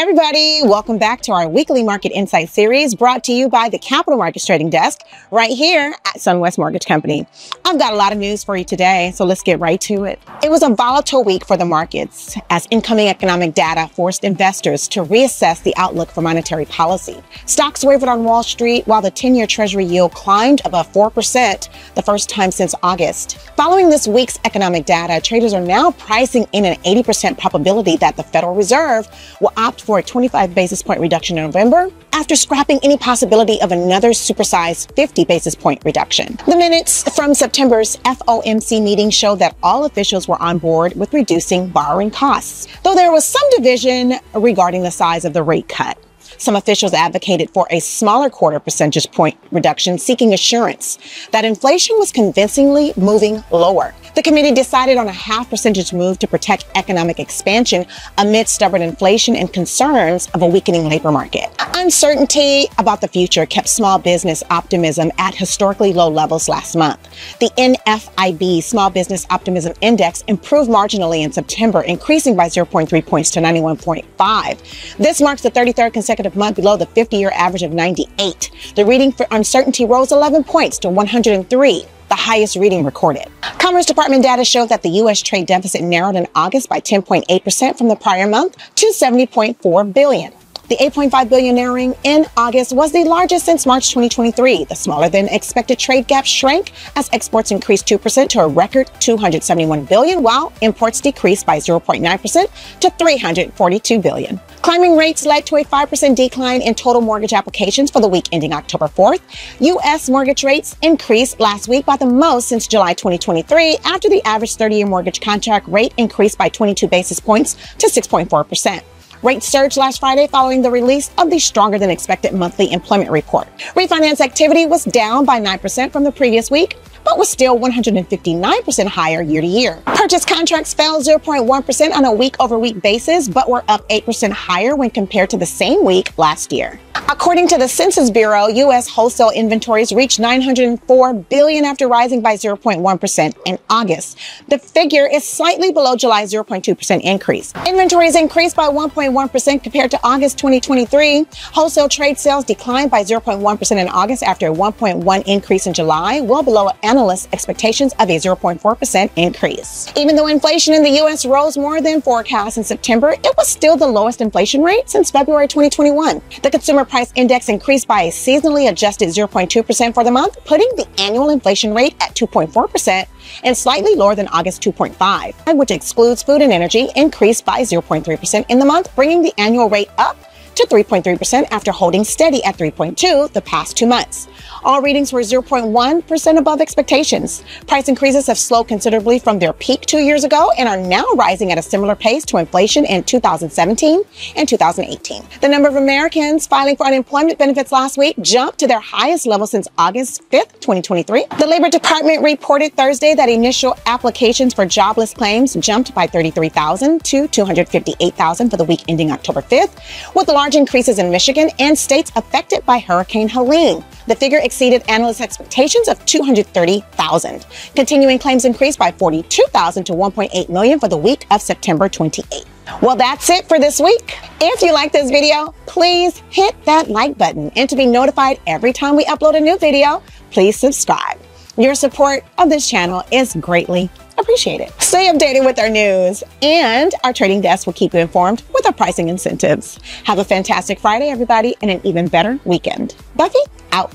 everybody, welcome back to our weekly market insight series brought to you by the Capital Markets Trading Desk right here at SunWest Mortgage Company. I've got a lot of news for you today, so let's get right to it. It was a volatile week for the markets as incoming economic data forced investors to reassess the outlook for monetary policy. Stocks wavered on Wall Street while the 10-year Treasury yield climbed above 4%, the first time since August. Following this week's economic data, traders are now pricing in an 80% probability that the Federal Reserve will opt for a 25 basis point reduction in November after scrapping any possibility of another supersized 50 basis point reduction. The minutes from September's FOMC meeting showed that all officials were on board with reducing borrowing costs, though there was some division regarding the size of the rate cut. Some officials advocated for a smaller quarter percentage point reduction, seeking assurance that inflation was convincingly moving lower. The committee decided on a half percentage move to protect economic expansion amid stubborn inflation and concerns of a weakening labor market. Uncertainty about the future kept small business optimism at historically low levels last month. The NFIB Small Business Optimism Index improved marginally in September, increasing by 0.3 points to 91.5. This marks the 33rd consecutive month below the 50-year average of 98. The reading for uncertainty rose 11 points to 103. The highest reading recorded. Commerce Department data showed that the U.S. trade deficit narrowed in August by 10.8% from the prior month to $70.4 billion. The $8.5 billion narrowing in August was the largest since March 2023. The smaller than expected trade gap shrank as exports increased 2% to a record $271 billion, while imports decreased by 0.9% to $342 billion. Climbing rates led to a 5% decline in total mortgage applications for the week ending October 4th. U.S. mortgage rates increased last week by the most since July 2023 after the average 30-year mortgage contract rate increased by 22 basis points to 6.4%. Rates surged last Friday following the release of the stronger than expected monthly employment report. Refinance activity was down by 9% from the previous week, but was still 159% higher year to year. Purchase contracts fell 0.1% on a week-over-week basis, but were up 8% higher when compared to the same week last year. According to the Census Bureau, U.S. wholesale inventories reached $904 billion after rising by 0.1% in August. The figure is slightly below July's 0.2% increase. Inventories increased by 1.1% compared to August 2023. Wholesale trade sales declined by 0.1% in August after a 1.1% increase in July, well below analysts' expectations of a 0.4% increase. Even though inflation in the U.S. rose more than forecast in September, it was still the lowest inflation rate since February 2021. The Consumer Price Index increased by a seasonally adjusted 0.2% for the month, putting the annual inflation rate at 2.4% and slightly lower than August 2.5%, which excludes food and energy, increased by 0.3% in the month, bringing the annual rate up to 3.3% after holding steady at 3.2% the past 2 months. All readings were 0.1% above expectations. Price increases have slowed considerably from their peak 2 years ago and are now rising at a similar pace to inflation in 2017 and 2018. The number of Americans filing for unemployment benefits last week jumped to their highest level since August 5th, 2023. The Labor Department reported Thursday that initial applications for jobless claims jumped by 33,000 to 258,000 for the week ending October 5th, with large increases in Michigan and states affected by Hurricane Helene. The figure exceeded analysts' expectations of 230,000. Continuing claims increased by 42,000 to 1.8 million for the week of September 28th. Well, that's it for this week. If you like this video, please hit that like button. And to be notified every time we upload a new video, please subscribe. Your support of this channel is greatly appreciated. Stay updated with our news, and our trading desk will keep you informed with our pricing incentives. Have a fantastic Friday, everybody, and an even better weekend. Buffy, out.